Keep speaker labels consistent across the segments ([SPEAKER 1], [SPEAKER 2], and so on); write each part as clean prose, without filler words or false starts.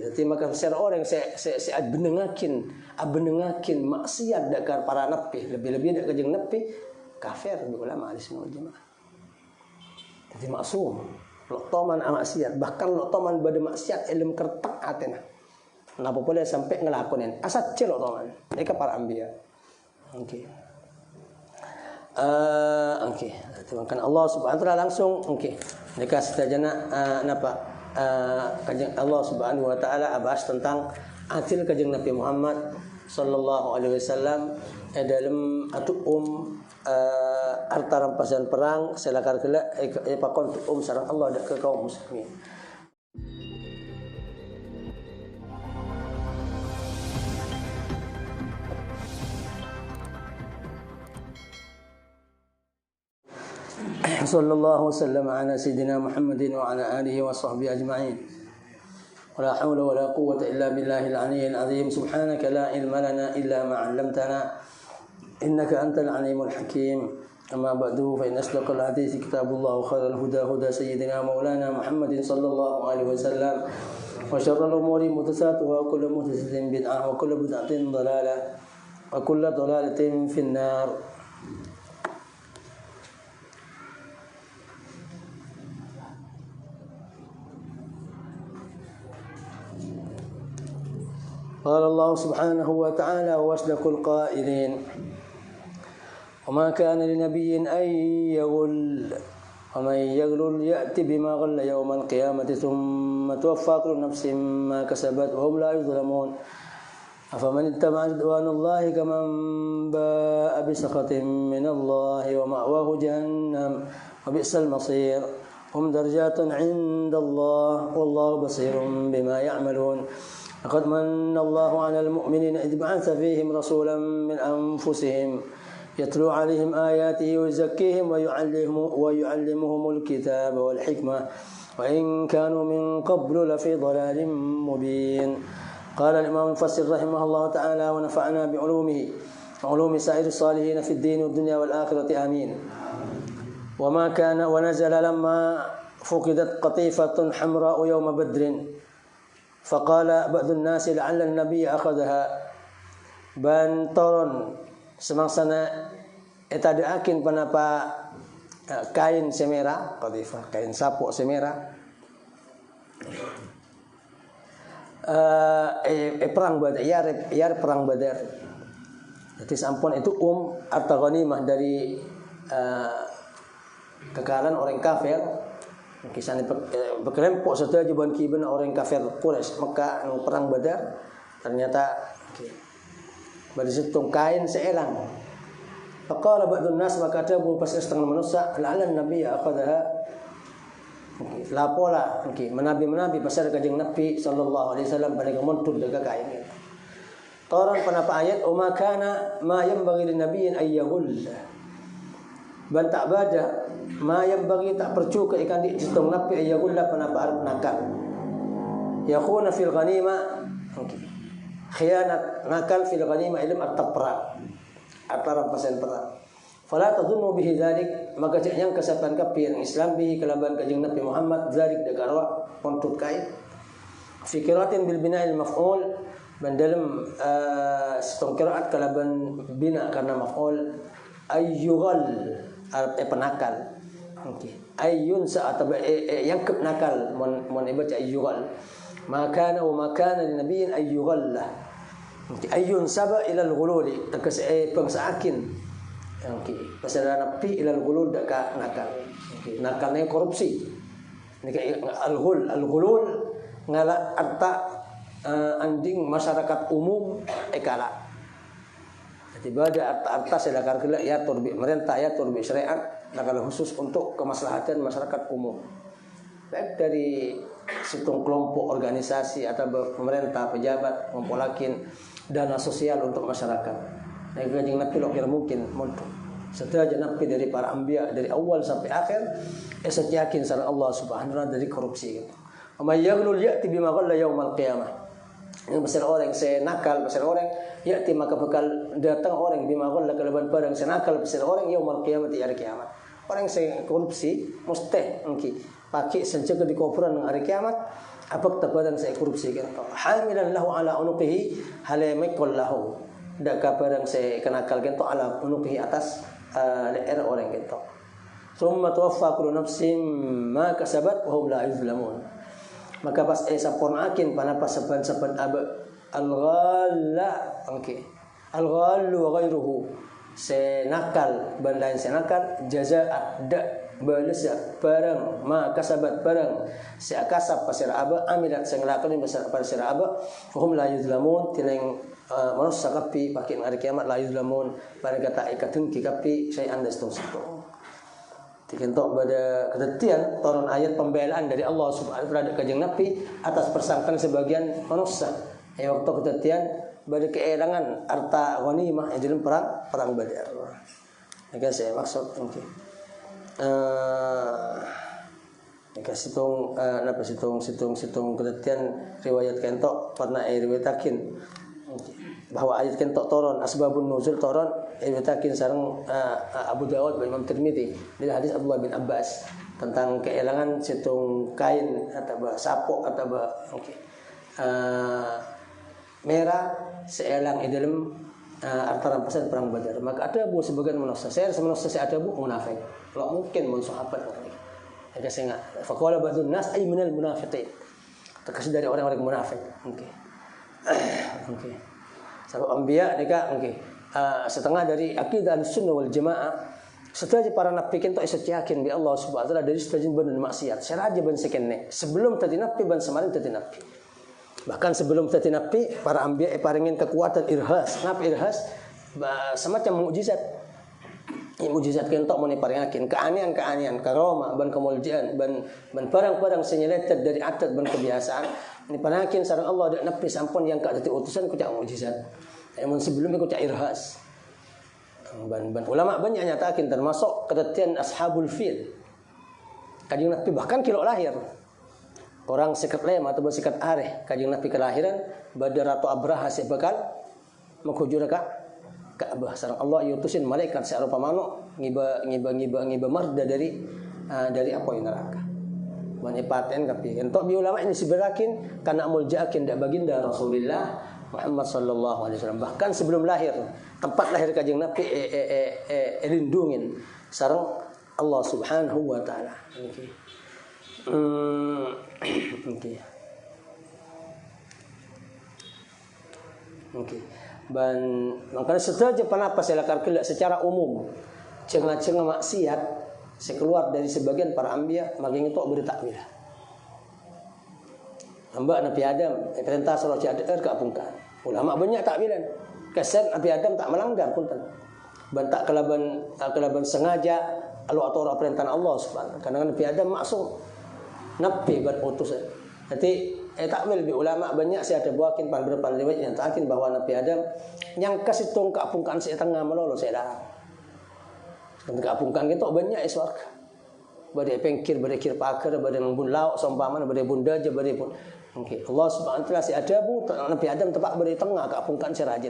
[SPEAKER 1] Jadi maka secara orang saya benengakin maksiat dakar para nabi, lebih-lebih dak kajeng nabi kafir bi ulama ahli sunnah wal jamaah. Jadi maksum, loktoman maksiat, bahkan loktoman bade maksiat ilmu kertak atena. Napa boleh sampai ngelakonin asat celok toman. Mereka para anbiya. Okey. Okey. Terima Allah Subhanahu wa taala langsung okey. Mereka setajana napa kajeng Allah Subhanahu wa taala abas tentang adil kajeng Nabi Muhammad sallallahu alaihi wasallam dalam harta rampasan perang selakar kala pakon sareng Allah ke kaum muslimin. Sallallahu wasallam ala sayyidina Muhammadin wa ala alihi wa sahbihi ajma'in. Wala hawla wala quwwata illa billahil aliyyil azim. Subhanaka la ilma lana illa ma 'allamtana innaka antal alimul hakim. Amma ba'du fa inna asdaqal hadithi kitabullah wa khairal huda huda sayyidina maulana Muhammadin sallallahu alaihi wasallam. Wa syarrul umuri muhdatsatuha wa kullu muhdatsatin bid'ah wa kullu bid'atin dhalalah wa kullu dhalalatin fin nar. قال الله سبحانه وتعالى وأصدق القائلين وما كان لنبي أن يغل ومن يغل يأتي بما غل يوم القيامة ثم توفى كل نفس ما كسبت وهم لا يظلمون أفمن اتبع رضوان الله كمن باء بسخط من الله ومأواه جهنم وبئس المصير هم درجات عند الله والله بصير بما يعملون لقد من الله على المؤمنين إذ بعث فيهم رسولا من أنفسهم يتلو عليهم آياته ويزكيهم ويعلمهم الكتاب والحكمة وإن كانوا من قبل لفي ضلال مبين. قال الإمام المفسر رحمه الله تعالى ونفعنا بعلومه وعلوم سائر الصالحين في الدين والدنيا والآخرة آمين. وما كان ونزل لما فقدت قطيفة حمراء يوم بدر faqala ba'dun nasi la'alla an-nabiy akhadha bantoron semangsana eta deakin panapa kain semera qadifah kain sapok semera perang Badar ya perang Badar. Jadi sampun itu harta ghanimah dari kekalahan orang kafir. Kisah ini berkelompok setelah juban kiban orang kafir Quraisy Mekah perang Badar ternyata berisitung kain seelang. Faqala ba'dun nas maka ada beberapa setengah manusia la'alla nabi akhadha lapola menabi pasal kajeng Nabi sallallahu alaihi wasallam pada kemontud daga kain. Toran panapa ayat umakana ma yanbaghi lin nabiyyin ayyahul bantak bada ma yang bagi tak percu ke ikan di situng nabi ayagulla panapa arab nakal yakhuna fil ghanima khianat nakal fil ghanima ilm at-perang atara pasal perang fala tadhunnu bihi dzalik maka yang kesapan kafir Islam bihi kalaban kajeng Nabi Muhammad dzalik dagarwa kontut kain fikiratin bil bina'il maf'ul dan dalam situng qiraat kalaban bina karena maf'ul ayyughal penakal. Okey. Ayyun sa'at yang nakal mon ibaca ayyughal. Maka li nabiyyin ayyughalla. Okey. Ayyun saba ila al-ghululi takas pangsaakin. Okey. Pasal nabi ila al-ghulul dak nakal. Okey. Nakalnya korupsi. Ini al-ghulul ngala arta anding masyarakat umum ekala. Jadi pada arta selakar kala ya turbi merentah ya turbi syariat nakal khusus untuk kemaslahatan masyarakat umum. Baik dari situng kelompok organisasi atau pemerintah pejabat ngumpulakin dana sosial untuk masyarakat. Nah, kanjeng Nabi lo kira mungkin muntul. Setelah Nabi dari para anbiya dari awal sampai akhir yakin sama Allah Subhanahu wa taala dari korupsi. Wa may yaghlul ya'ti bima ghalla yaumal qiyamah. Yang besar orang saya nakal, besar orang ya'ti maka bakal datang orang bima ghalla kalaban barang saya nakal besar orang yaumal qiyamah di hari kiamat. Orang saya korupsi mustah pakai senjaga di kuburan hari kiamat Apok tabarang sa korupsi kento. Hamilan lahu ala unuqihi halemekol lahu. Dak kabarang sa kanakal kento ala unuqihi atas leher orang kento. Summa tuwaffa kullu nafsin ma kasabat wa hum la yuzlamun. Maka pas sampurnakeun panapas saban-saban al-ghalla angke. Al-ghallu wa ghairuhu. Senakal bandain senakal jazaa da balesa barang ma kasabat barang kasab pasir aba amilat sing lakon pasir aba hum la yuzlamun tineng manusia kapi pakin hari kiamat la yuzlamun pada kata ikatun kapi saya anda setong dikentok pada kedetian turun ayat pembelaan dari Allah Subhanahu wa taala kajeng Nabi atas persangkaan sebagian manusia waktu kedetian pada keerangan harta ghanimah dalam perang Badar. Maka saya maksud situng kedetian riwayat kentok pernah riwayatakin bahwa ayat kentok toron asbabun nuzul toron riwayatakin sareng Abu Dawud dan Imam Tirmidzi dari hadis Abdullah bin Abbas tentang keelangan situng kain atau sapok atau merah seelang di dalam antara rampasan perang Badar. Maka ada bu sebagian manusia saya ada bu munafik. Kalau mungkin mun sahabat mereka. Ada saya faqala ba'dun nas ay minal munafiqin. Terkasih dari orang-orang munafik. Okey. Sebab anbiya mereka setengah dari akidah Ahlussunnah wal Jamaah. Setelah para nabi kento yakin bi Allah Subhanahu wa taala dari setajin benar maksiat. Seraja ban sekenne. Sebelum tadi nabi ban semarin tadi nabi. Bahkan sebelum tadi nabi para anbiya paringin kekuatan irhas. Napa irhas? Semacam mukjizat. Mukjizat kentok mun paringakeun keanehan karomah ban kemuliaan ban barang-barang senyeletet dari adat ban kebiasaan ini paringakeun sareng Allah dak nabi sampun yang ka dadi utusan ku cak mukjizat. Mun sebelum iku cak irhas. Ban ulama banyak nyatakeun termasuk kedetian ashabul fil. Kanjeng Nabi bahkan kilo lahir. Orang sikat lem atau bersikat areh kanjeng Nabi kelahiran Badar atau Abraha bakal menghujur Ka'bah sareng Allah yutusin malaikat sarupa manuk ngiba marda dari apa yang neraka. Bani paten kapi. Entok bi ulama ini siberakin kana muljaakin dak baginda Rasulullah Muhammad sallallahu alaihi wasallam bahkan sebelum lahir tempat lahir kanjeng Nabi lindungin sareng Allah Subhanahu wa taala. Okey. Makanya setelah panapa saya lakukan secara umum cenga-cenga maksiat sekeluar dari sebagian para anbiya makin itu beri takwil. Hamba Nabi Adam perintah salat jadar ke apungkan. Ulama banyak takwilan. Kesan Nabi Adam tak melanggar punten. Bantak kelaban sengaja atau perintah Allah Subhanahu. Karena Nabi Adam maksum Nabi berutus. Jadi takwil bi ulama banyak saya ada buakin pan riwayat yang takin bahwa Nabi Adam yang kasih tong keapungkan saya tengah melolo saya darah. Dan keapungkan itu banyak iswarga. Badai pengkir, badai kir pakar, badai ngebun lauk sompaman, badai bunda aja, badai pun. Okey, Allah Subhanahu wa taala si ada bu Nabi Adam tepat badai tengah keapungkan seraja.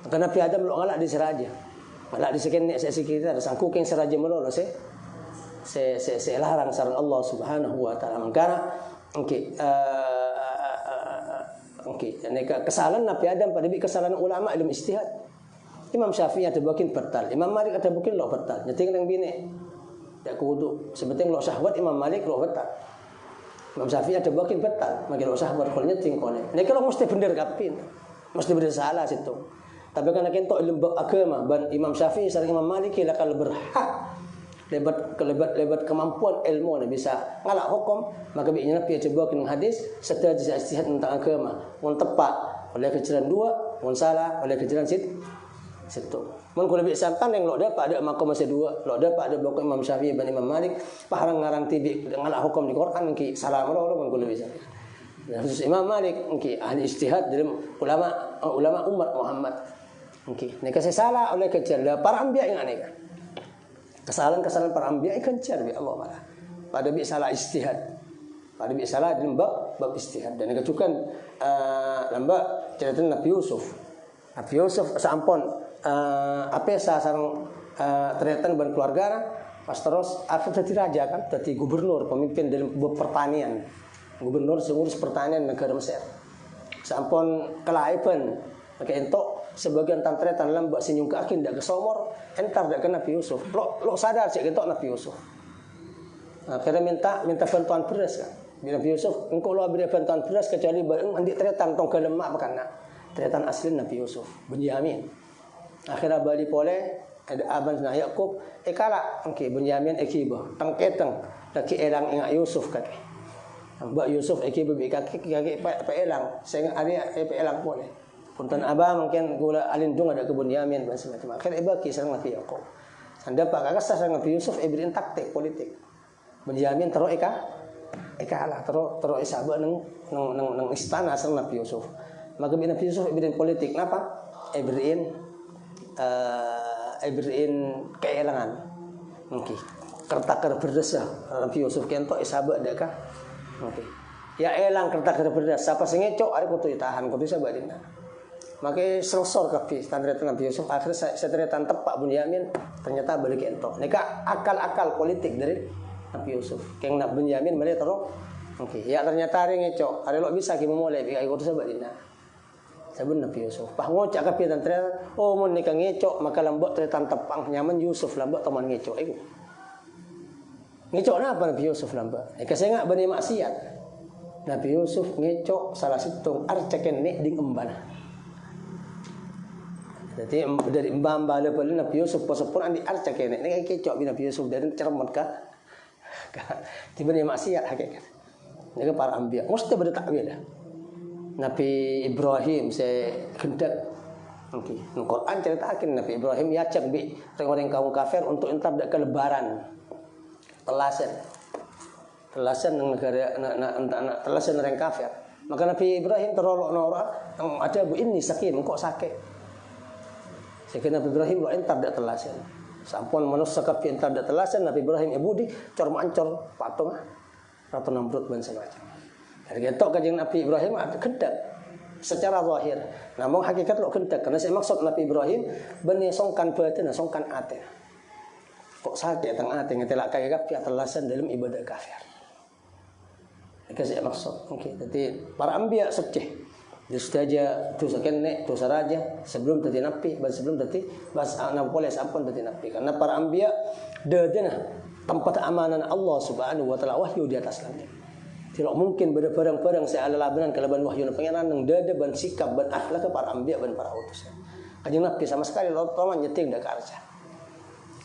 [SPEAKER 1] Maka Nabi Adam lo ngalak di seraja. Ngalak di sekian saya kita ada sangkuk yang seraja melolo saya larang sareng Allah Subhanahu wa taala. Maka Okey, kesalahan Nabi Adam pada kesalahan ulama ilmu ijtihad. Imam Syafi'i ada bukin batal, Imam Malik ada bukin lo batal. Nyeting nang bini. Dak kudu, sebenting lo syahwat Imam Malik lo batal. Imam Syafi'i ada bukin batal, magi lo syahwat kol nyeting kone. Nek lo mesti bener kapin. Mesti bener salah situ. Tapi karena kentok ilmu agama ban Imam Syafi'i sareng Imam Malik lakal berhak lebat kemampuan ilmu ni bisa ngalak hukum maka bi'nya Nabi coba kena hadis setelah ijtihad tentang agama mun tepat oleh kejalan dua mun salah oleh kejalan situ mun kalau bi santan yang lo dapat ada makom masih dua lo dapat ada blok Imam Syafi'i dan Imam Malik paharang ngarang tibi ngalak hukum di Quran ki salah lo mun kalau bisa khusus Imam Malik ki ahli ijtihad dalam ulama umat Muhammad ki nek salah oleh kejalan para anbiya yang aneh kan. Kesalahan para anbiya ikan car bi Allah Taala. Pada bi salah ijtihad. Pada bi salah dalam bab ijtihad dan kecukan lamba cerita Nabi Yusuf. Nabi Yusuf sampun apa sareng ternyata ban keluarga pas terus akhir jadi raja kan, jadi gubernur, pemimpin dalam pertanian. gubernur ngurus pertanian negara Mesir. Sampun kelaiban maka entok sebagian tantretan lambak senyum ke akin dak ke somor entar dak ke Nabi Yusuf. Lo sadar cek entok Nabi Yusuf. Akhirnya minta bantuan beras kan. Nabi Yusuf engkau lo beri bantuan beras kecuali andik tretan tong gelemak makan nak. Tretan asli Nabi Yusuf Benyamin. Akhirnya balik pole ada aban na Yakub kala engke Benyamin ekibah tangketeng laki elang ingat Yusuf kat. Mbak Yusuf ekibah kaki pa elang sehingga ari pa elang pole. Punten aba mungkin gula alindung ada ke Benyamin dan semacam. Akhirnya bagi sareng Nabi Yakub. Sanda pak kakak sareng Nabi Yusuf ibrin taktik politik. Benyamin terus kalah terus isaba nang istana sareng Nabi Yusuf. Maka Nabi Yusuf ibrin politik napa? Ibrin keelangan. Oke. Kertakar berdesa Nabi Yusuf kento isaba dak ka? Oke. Ya elang kertakar berdesa siapa sing ngecok ari kudu ditahan kudu sabak dina. Maka selesor kabeh standar Nabi Yusuf akhirnya seteretan tepak Benyamin ternyata balik entok. Nika akal-akal politik dari Nabi Yusuf. Keng nak Benyamin mere terus. Oke, ya ternyata hari ngecok. Hari lo bisa ki memulai bikai kudu sabak dina. Sabun Nabi Yusuf. Bah ngocak kabeh dan ternyata oh mun nika ngecok maka lambok teretan tepang nyaman Yusuf lambok teman ngecok iku. Ngecok napa Nabi Yusuf lambok? Nika sengak bani maksiat. Nabi Yusuf ngecok salah situng arceken nek ding embana. Jadi dari mbamba level Nabi Yusuf posopun andi arca kene nek kecok Nabi Yusuf dari cermat ka tiba ni maksiat hakikat. Nek para anbiya mesti bertakwil. Nabi Ibrahim se gendak okey. Nang Quran ceritakan Nabi Ibrahim yacak bi orang kaum kafir untuk entar dak ke lebaran. Telasan nang negara telasan orang kafir. Maka Nabi Ibrahim terolok nora ada bu ini sakit kok sakit. Sekena Nabi Ibrahim lo entar dak telasan. Sampun manusia kabeh entar dak telasan Nabi Ibrahim ibudi cor mancor patung Ratu Namrud dan semacam. Dari ketok kanjeng Nabi Ibrahim ada kedak secara zahir. Namun hakikat lo kedak karena saya maksud Nabi Ibrahim bani songkan batin songkan ate. Kok sakit teng ate ngetelak kaya kabeh telasan dalam ibadah kafir. Itu saya maksud. Okey, jadi para anbiya seceh dosa aja dosa kene dosa raja sebelum tadi nabi dan sebelum tadi bas ana boleh sampun tadi nabi karena para anbiya dadana tempat amanan Allah Subhanahu wa taala wahyu di atas langit. Tidak mungkin beda barang-barang saya ala labanan kalaban wahyu pangeran nang dada ban sikap ban akhlak para anbiya dan para utusan. Kanjeng Nabi sama sekali lo toman nyeting dak arca.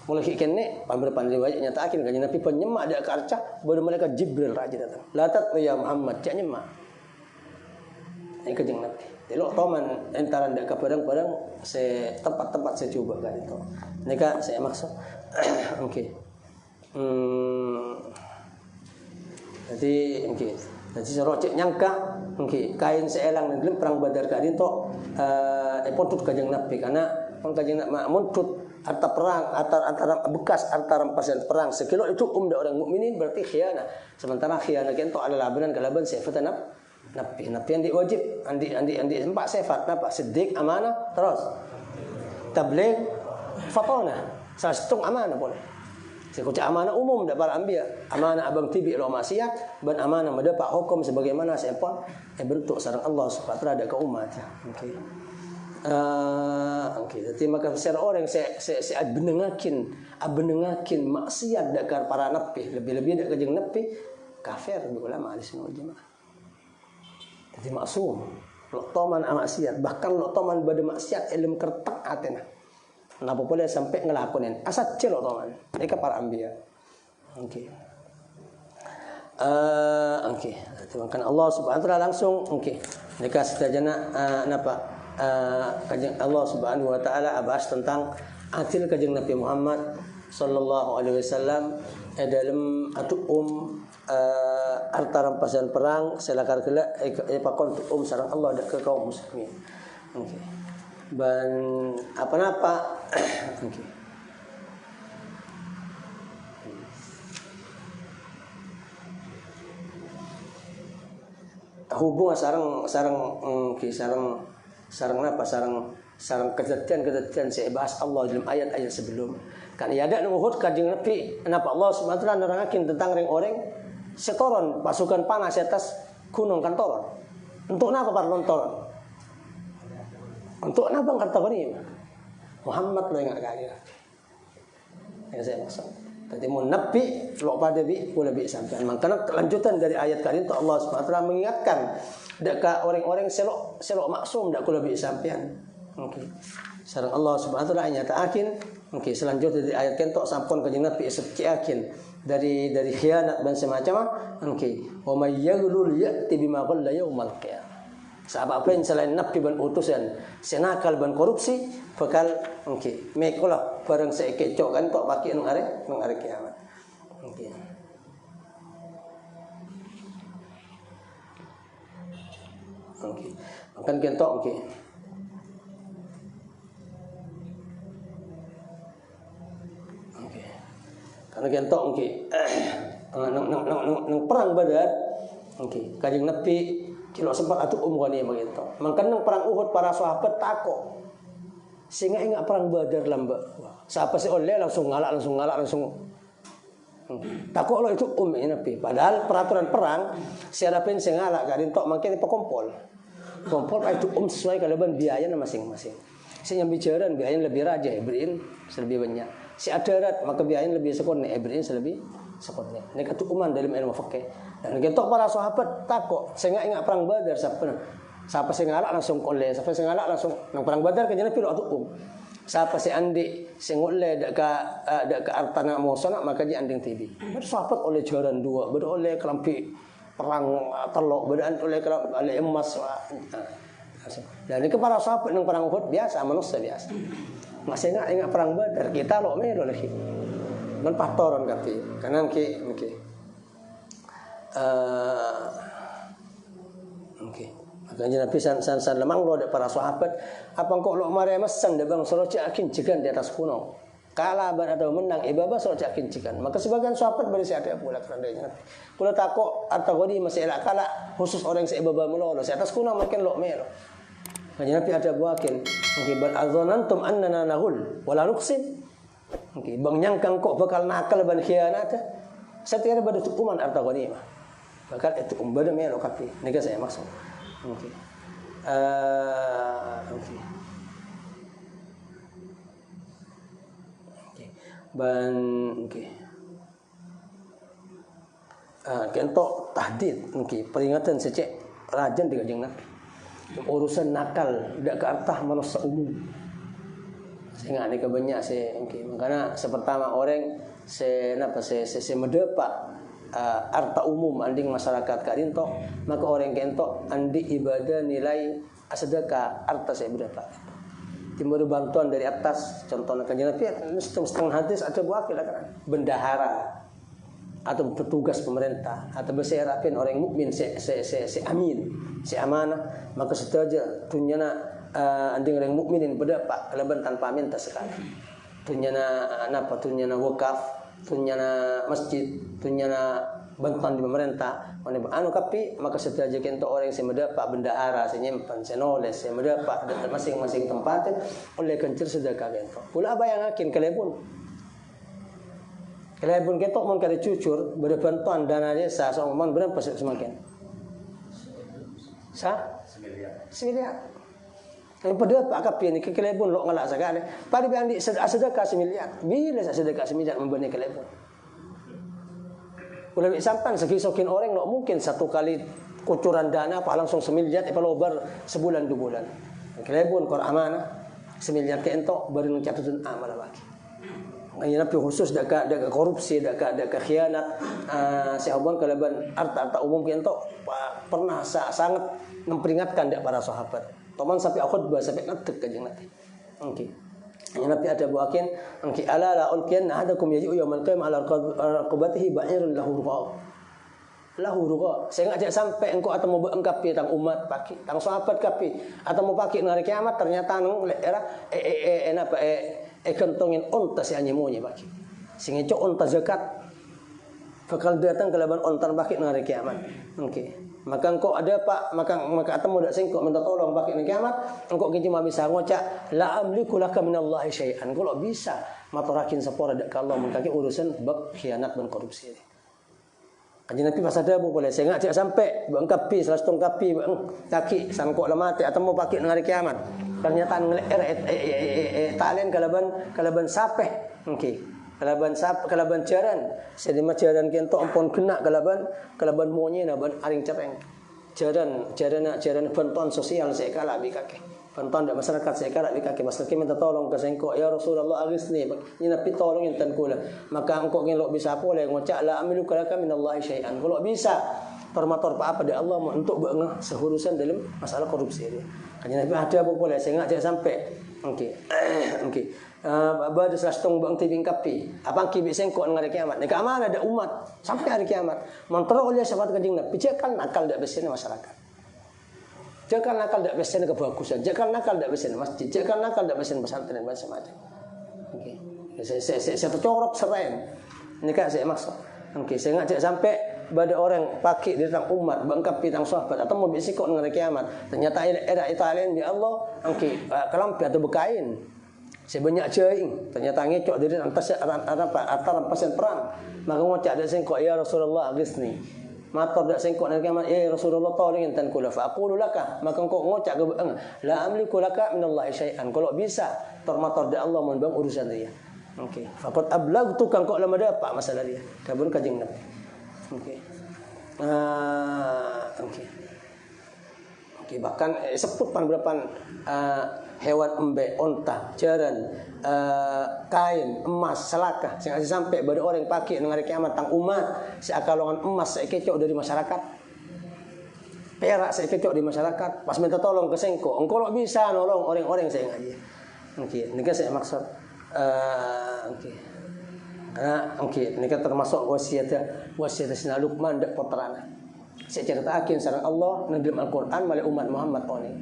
[SPEAKER 1] Mulai kene pamberpan riwayat nyatakan kanjeng Napi penyemak dak arca baru mereka Jibril raja datang. Latat ya Muhammad cak nyemak. Ini kanjeng Nabi. Delok toman entaran dak barang-barang tempat-tempat saya coba kan itu. Nika saya maksud. Okey. Jadi okey. Jadi serocek nyangka okey kain seelang nang perang Badar ka dinto potut kanjeng Nabi karena kanjeng Nabi montut harta perang antara bekas harta rampasan perang sekilo itu dak orang mukminin berarti khianah. Sementara khianah kento adalah labanan kalaban sifat Nabi yang diwajib andi empat sifat apa siddiq amanah terus tabligh fatana salah satu amanah boleh sekucak amanah umum dak para anbiya amanah abang tibi lo maksiat ban amanah mendapat hukum sebagaimana siapa bentuk sareng Allah Subhanahu wa taala ke umat okey okey jadi maka secara orang saya benengakin maksiat dak para nabi lebih-lebih dak kanjeng nabi kafir ulama ahli sunnah wal jamaah. Jadi maksum lo toman maksiat bahkan lo toman pada maksiat ilmu kertak atena kenapa boleh sampai ngelakuin asal celo toman mereka para anbiya okey okey kan Allah Subhanahu wa taala langsung okey mereka setajana napa kanjeng Allah Subhanahu wa taala bahas tentang adil kanjeng Nabi Muhammad sallallahu alaihi wasallam dalam harta rampasan perang selakar kelak pakon sareng Allah ke kaum muslimin. Okey. Dan apa-apa okey. Hubungan sareng apa sareng kejadian saya bahas Allah dalam ayat-ayat sebelum kan ya ada Uhud kanjeng Nabi kenapa Allah Subhanahu wa taala nerangaken tentang orang setoron pasukan panas atas gunung kan toron. Untuk apa parlon toron? Untuk apa kata ini? Muhammad lo yang kaya. Ya saya maksud. Tadi mau nabi lo pada bi boleh bi sampai. Makanya kelanjutan dari ayat kali itu Allah SWT mengingatkan dekat orang-orang selok maksum dak kula bi sampean. Okey. Sareng Allah Subhanahu wa taala nyatakeun okey selanjutnya dari ayat kentok sampun kanjeng Nabi yakin dari khianat dan semacam okey wa may yaghlul ya'ti bima qalla yaumal qiyamah. Sahabat apa yang selain Nabi dan utusan senakal dan korupsi bakal okey mekolah barang sekecok kan tok pakai nang are kiamat. Okey. Okey. Makan kentok okey. Karena kentok okey. Nang perang Badar okey. Kanjeng Nabi kilo sempat atuh umrani begitu. Mangkan nang perang Uhud para sahabat takok. Sehingga ingat perang Badar lamba. Siapa sih oleh langsung ngalak. Takok lo itu Nabi. Padahal peraturan perang siapapun sing ngalak kadin tok mangke pekompol. Kompol itu sesuai kalaban biaya masing-masing. Si yang bicara biaya lebih raja Ibrahim lebih banyak. Si adarat maka biaya lebih sekon Ibrahim lebih sekon. Ini ketukuman dalam ilmu fikih. Dan ketok para sahabat takok, saya ingat perang Badar siapa sing ngalak langsung oleh, siapa sing ngalak langsung nang perang Badar kan Nabi lo atuh. Siapa si andi sing oleh dak ka artana mosona maka dia anding tibi. Ber sahabat oleh jaran dua, ber oleh kelampi perang telok, ber oleh kelampi emas. Dan ini para sahabat nang perang Uhud biasa manusia biasa. Masih ingat perang Badar kita lo melo lagi. Dan patoran kapi. Kanan ki okey. Okey. Makanya Nabi san lemang lo ada para sahabat apa kok lo mare mesan da bang soro akin jegan di atas kuno. Kalah atau menang ibaba soro akin jegan. Maka sebagian sahabat berisi ada pula kerandanya Nabi. Kula takok atau godi masih elak kala khusus orang seibaba melolo di atas kuno makin lo melo. Makanya Nabi ada buakin. Okey bal adzanantum annana nahul wala nuqsim. Okey bang nyangkang kok bakal nakal ban khianat. Setiap pada tukuman arta ghanimah. Bakal itu umbada melo kapi. Nika saya maksud. Okey. Okey. Okey. Ban okey. Kentok tahdid okey peringatan secek rajan di kanjeng Nabi. Urusan nakal dak ke artah manusia umum. Sehingga ini kebanyak okey. Makanya sepertama orang se medepak arta umum anding masyarakat kadinto maka orang kento andi ibadah nilai sedekah arta saya berapa timur bantuan dari atas contohnya kanjeng Nabi setengah hadis ada buah kan bendahara atau petugas pemerintah atau beserapin orang mukmin si amin si amanah maka setaja tunyana anding orang mukminin berapa leban tanpa minta sekali tunyana apa tunyana wakaf tunyana masjid, tunyana bantuan di pemerintah, anu kapi maka setaja kento orang yang mendapat bendahara, senyimpan, senoles, yang mendapat masing-masing tempatnya oleh kencur sedekah kento. Pula apa yang akin kelebun kento mon kare cucur berbantuan dana desa somongan berapa semakin? Semiliar. Yang pada Pak Kapi ni kelebon lo ngalak sekali. Pada biang di sedekah semiliar. Bila sedekah semiliar membani kelebon. Ulah sampan segisokin orang lo mungkin satu kali kucuran dana apa langsung semiliar apa lobar sebulan 2 bulan. Kelebon kor amanah semiliar ke entok baru nang catatan amal lagi. Ini Nabi khusus dak korupsi dak khianat sahabat keleban harta umum ke entok pernah sangat memperingatkan dak para sahabat. Toman sampai khutbah sampai ngetek kanjeng Nabi. Okey. Nabi ada buakin, okey ala la ulqiyanna ahadakum yaji'u yaumal qiyamah ala raqabatihi ba'irun lahu ruqa. Lahu ruqa. Saya ngajak sampai engkau atau mau engkapi tang umat pakai, tang sahabat kapi atau mau pakai hari kiamat ternyata nang era kantongin unta si anyemonya pakai. Sing cok unta zakat bakal datang ke laban unta pakai hari kiamat. Okey. Maka engkau ada pak maka atau dak singkok minta tolong pakai kiamat engkau cuma bisa ngocak la amliku laka minallahi syai'an kalau bisa maturakin sepora dak Allah mengkaki urusan bab khianat dan korupsi Kanjeng Nabi pas ada boleh saya ngajak sampai bang kapi selastung kapi bang kaki sangkok lemati atau mau pakai hari kiamat. Ternyata talen kalaban sapeh. Okey. Kalaban jaran. Sedema jaran kento ampun kena kalaban monye na ban aring cereng. Jaran bantuan sosial saya kala bi kake. Bantuan dak masyarakat saya kala bi kake. Masyarakat minta tolong ke sengko ya Rasulullah agisni. Ni Nabi tolong enten kula. Maka engkau ngelok bisa boleh ngocak la amilu kalaka minallahi syai'an. Kalau bisa tormator apa dari Allah untuk bengah sehurusan dalam masalah korupsi dia. Kanjeng Nabi ada apa boleh saya ngajak sampai. Okey. Okey. Bada selastung bang tibing kapi. Abang kibi sengkok dengan hari kiamat. Nek aman ada umat sampai hari kiamat. Mentera oleh sahabat Kanjeng Nabi jangan nakal dak besarnya masyarakat. Jangan nakal dak besarnya kebagusan. Jangan nakal dak besarnya masjid. Jangan nakal dak besarnya pesantren dan semacam. Okey. Saya tercorok seren. Ini kan saya maksud. Okey, saya ngajak sampai pada orang pakai di tang umat, bangkapi tang sahabat atau mau bisikok dengan hari kiamat. Ternyata era Italian di Allah, okey, kelampi atau bekain. Saya banyak jaing, ternyata ngecok dari atas rampasan perang. Maka ngocak dak sengkok ya Rasulullah agisni. Mator dak sengkok dengan kiamat, ya Rasulullah tolong enten kula fa aqulu laka. Maka engkau ngocak ke la amliku laka minallahi syai'an. Kalau bisa tormator dak Allah mun bang urusan dia. Okey. Faqad ablagtu kan kok lama dapat masalah dia. Kabun Kanjeng Nabi. Okey. Okey. Okey, bahkan sebut berapa hewan embe, onta, jaran, kain, emas, selakah sing sampai pada orang pakai nang hari kiamat tang umat seakalongan emas saya kecok dari masyarakat. Perak saya kecok di masyarakat. Pas minta tolong ke sengko, engkau lo bisa nolong orang-orang saya ngaji. Okey, ini kan saya maksud okey. Okey, ini kan termasuk wasiat Sayyidina Luqman dak putrana. Saya ceritakan sareng Allah nang dalam Al-Qur'an malai umat Muhammad oni.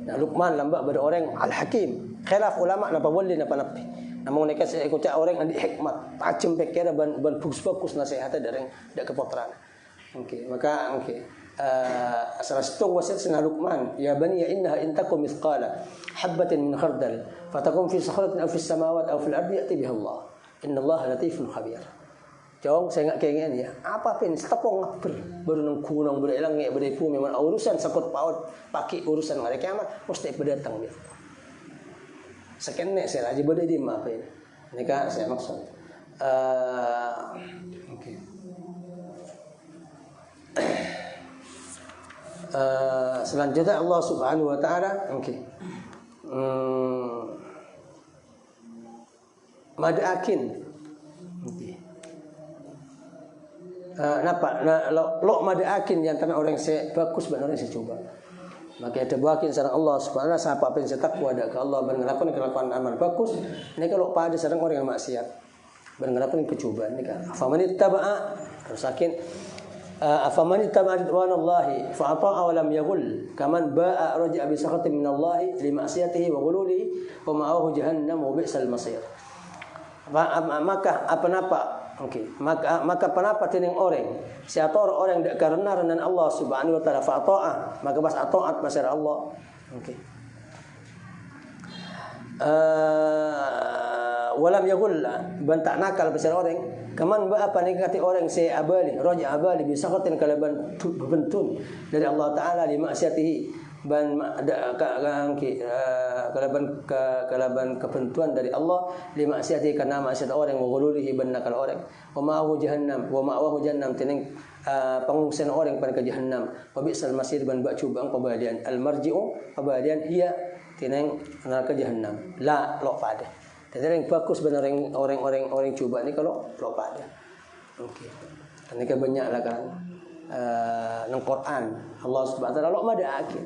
[SPEAKER 1] Nah, Luqman lambak pada orang Al-Hakim. Khilaf ulama napa boleh napa napi. Namun mereka saya ikut orang andi hikmat, tajam pikir ban bagus nasihat dari dak keputrana. Okey, maka okey. Salah satu wasiat Sayyidina Luqman, ya bani innaha in takum mithqala habatin min khardal fatakum fi sakhratin aw fi samawati aw fil ardi ya'ti biha Allah. Innallaha latifun khabir. Jong saya enggak kengen ya. Apa pun setepong ngaber baru nang gunung berelang nge bade pu memang urusan sakut paut paki urusan hari kiamat mesti berdatang dia. Sekene saya aja bade di apa ini. Ini kan saya maksud. Okey. Selanjutnya Allah Subhanahu wa taala okey. Madakin. Okey. Napa lo madakin yang tanah orang saya bagus benar orang saya coba. Maka ada bakin sareng Allah Subhanahu wa taala siapa pun saya takwa ada ke Allah ben ngelakuin kelakuan amal bagus. Ini kalau pada sareng orang yang maksiat ben ngelakuin kecobaan ini kan. Faman ittaba'a rusakin afaman ittaba'a ridwanallahi fa ata'a wa lam yaghul kaman ba'a raja'a bi sakhatin minallahi li ma'siyatihi wa ghululihi wa ma'ahu jahannam wa bi'sal masir. Maka apa-apa okey, maka penapa tining orang siapa orang dak karena renan Allah Subhanahu wa taala fa taat maka bas taat pasar Allah. Okey. Walam yagulla bantak nakal pasar orang kaman ba apa ni kata orang saya abali raja abali bi sakhatin kalaban bentun dari Allah taala li maksiatihi ban kalaban kebentuan dari Allah li maksiatihi karena maksiat orang menggululihi ban nakal orang wa ma'ahu jahannam tining pengungsian orang pada ke jahannam wa bi'sal masir ban ba cubang pabadian al marji'u pabadian hiya tining neraka jahannam la lo pada. Jadi yang bagus benar orang coba ni kalau lo pada. Okey. Ini kan banyaklah kan nang Quran Allah Subhanahu wa taala lo mada akhir.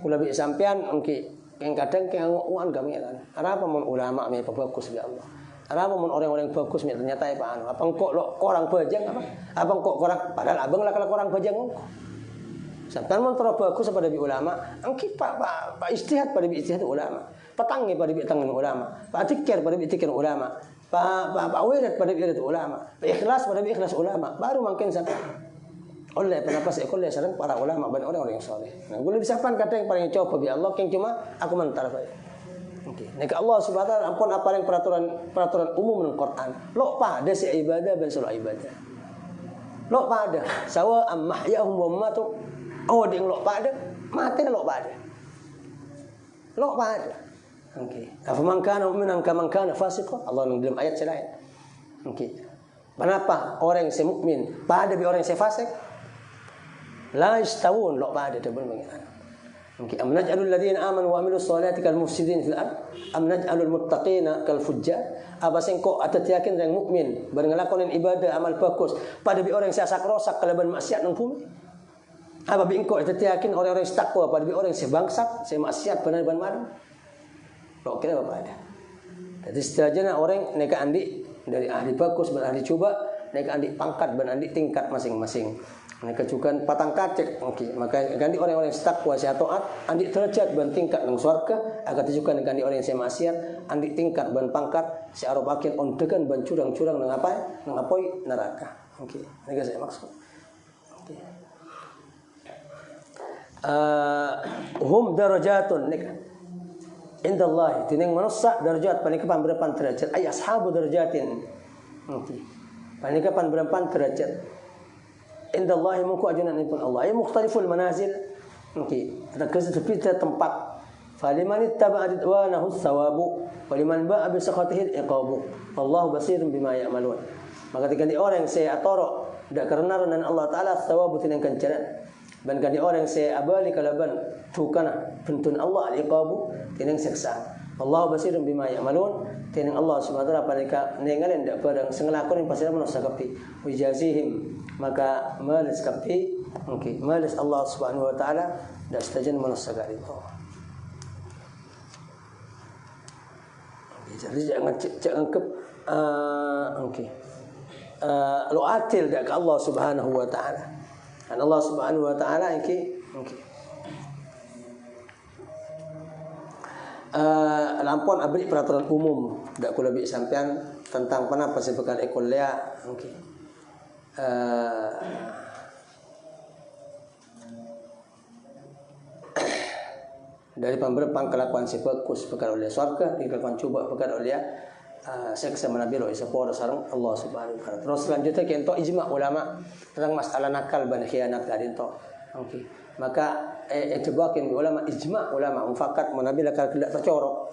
[SPEAKER 1] Kula bi sampean okey yang kadang ke uan kami kan. Apa mun ulama me bagus bi Allah. Apa mun orang-orang bagus me ternyata apa anu. Apa kok lo orang bajang apa? Abang kok orang padahal abang lah kalau orang bajang. Sampean mun terus bagus pada bi ulama, engki pak istihad pada bi istihad ulama. Patangi pada bi tangan ulama. Pak tikir pada bi tikir ulama. Pak wirid pada bi wirid ulama. Pak ikhlas pada bi ikhlas ulama. Baru mungkin sampai oleh kenapa saya kuliah sareng para ulama dan orang-orang yang saleh. Nah, boleh disapan kata yang paling coba bi Allah yang cuma aku mentar bae. Okey. Nek Allah Subhanahu wa taala ampun apa yang peraturan umum nang Quran. Lo pada si ibadah ben salah ibadah. Lok pada sawa mahyahum wa matu. Oh ding lok pada mati lok pada. Lok pada. Okey. Afaman kana mu'minan kaman kana fasiqan. Allah dalam ayat lain. Okey. Kenapa orang yang mukmin pada bi orang yang fasik? La yastawun lok pada tu benar. Okey. Am naj'alul ladzina amanu wa amilus solati kal mufsidin fil ard am naj'alul muttaqina kal fujjar. Apa sengko atau yakin orang mukmin berngelakonin ibadah amal bagus pada bi orang yang rosak kalaban maksiat nang bumi. Apa bi engko atau yakin orang-orang takwa pada bi orang yang bangsat, saya maksiat benar ban malu. Kok kira apa ada. Jadi setelahnya orang neka andi dari ahli bagus ban ahli coba neka andi pangkat ban andi tingkat masing-masing. Mereka juga patang kacek, okey. Maka ganti orang-orang yang takwa saya taat, andi derajat ban tingkat nang surga, agar juga ganti orang yang saya maksiat, andi tingkat ban pangkat, saya arobakin on degan ban curang-curang nang apa? Nang apoi neraka. Okey. Ini saya maksud. Okey. Hum darajatun nik. Indallahi tineng manusia darajat paling kapan berapa derajat? Ay ashabu darajatin. Okey. Paling kapan berapa derajat? Indallahi muku ajunan pun Allah. Ay mukhtaliful manazil. Okey. Ada tempat. Faliman ittaba'a ridwanahu thawabu wa liman ba'a bi sakhatihi iqabu. Wallahu basirun bima ya'malun. Maka ketika orang yang saya atoro dak karena dan Allah taala thawabu tinang kancaran. Dan kali orang yang saya abali kalaban tukana bentun Allah iqabu tinang siksa. Allah basirun bima ya'malun. Tinang Allah Subhanahu wa taala panika nengalen dak barang sengelakon pasti manusia kapi. Wijazihim maka malis kapi. Okey, malis Allah Subhanahu wa taala dak stajan manusia kali. Jadi jangan ke okey. Lo atil dak Allah Subhanahu wa taala. Dan Allah Subhanahu wa taala okey. Lampon abri peraturan umum dak kula bi sampean tentang penapa sebekal ekolia okey. Dari pemberpang kelakuan si bagus bekal oleh surga, dikelakuan coba bekal oleh seksa manabiro isapora sareng Allah Subhanahu wa taala. Terus selanjutnya kento ijma ulama tentang masalah nakal ban khianat tadi to. Okey. Maka itibakin ulama ijma ulama mufakat manabila kalau tidak tercorok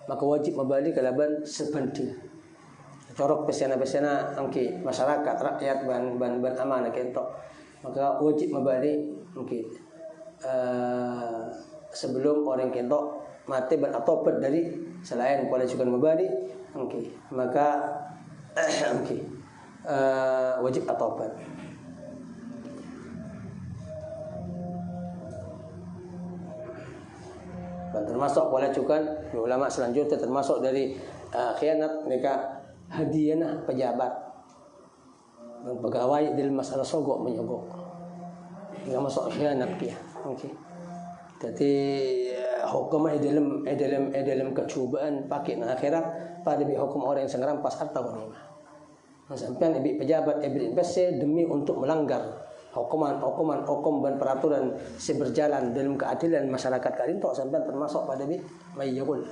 [SPEAKER 1] maka wajib membalik kalaban sebanding. Corok pesena-pesena okey masyarakat rakyat ban amanah kento. Maka wajib membalik okey. Sebelum orang kento mati beratobat dari selain pada juga membalik okey maka okey wajib atobat. Dan termasuk boleh juga ulama selanjutnya termasuk dari khianat mereka hadiah pejabat dan pegawai dalam masalah sogok menyogok hingga masuk khianat dia. Okey. Jadi hukum dalam kecubaan pakai akhirat pada bi hukum orang yang ngerampas harta ghanimah. Sampai ibi pejabat ibi investasi demi untuk melanggar hukum dan peraturan seberjalan dalam keadilan masyarakat kali itu sampai termasuk pada bi mayyul.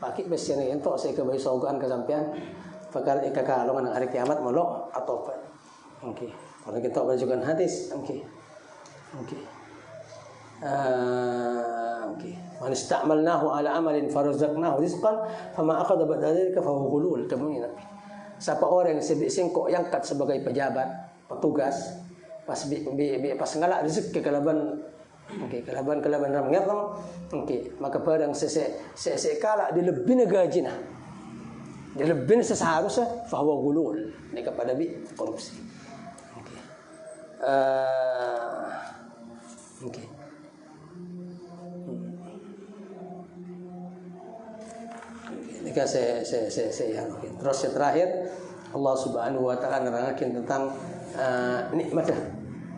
[SPEAKER 1] Pakai besian itu saya ke bayi sogaan ke sampean perkara ikakalongan hari kiamat molok atau apa. Okey. Kalau kita bacakan hadis, okey. Okey. Okey. Man ista'malnahu ala amalin farzaqnahu rizqan fama akhadha ba'da dzalika fa huwa ghulul. Temuin Nabi. Siapa orang yang singkok yang kat sebagai pejabat, petugas, pas ngalak rezeki ke kalaban okey kalaban ramngat okey maka barang sesekala dia lebih gajina dia lebih seharusnya fa huwa ghulul ni kepada bi korupsi. Okey. Okey. Ini kan saya terus yang terakhir Allah Subhanahu wa taala nerangkan tentang nikmat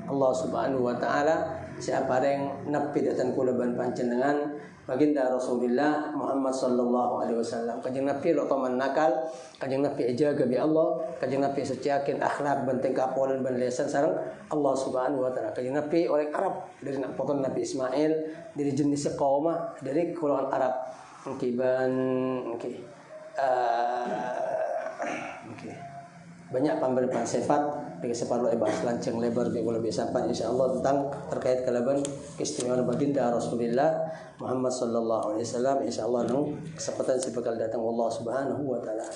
[SPEAKER 1] Allah Subhanahu wa taala siapa yang nepi datang kula ban panjenengan baginda Rasulullah Muhammad sallallahu alaihi wasallam kanjeng Nabi lo toman nakal kanjeng Nabi jaga bi Allah kanjeng Nabi seciakin akhlak ban tingkah pola ban lisan sareng Allah Subhanahu wa taala kanjeng Nabi orang Arab dari nak potong Nabi Ismail dari jenis kaumah dari golongan Arab okey ban okey banyak pemberian sifat Bagi separuh bahas lancang lebar di bola biasa insyaallah tentang terkait kalaban keistimewaan baginda Rasulullah Muhammad sallallahu alaihi wasallam insyaallah nang kesempatan sebekal datang Allah Subhanahu wa taala.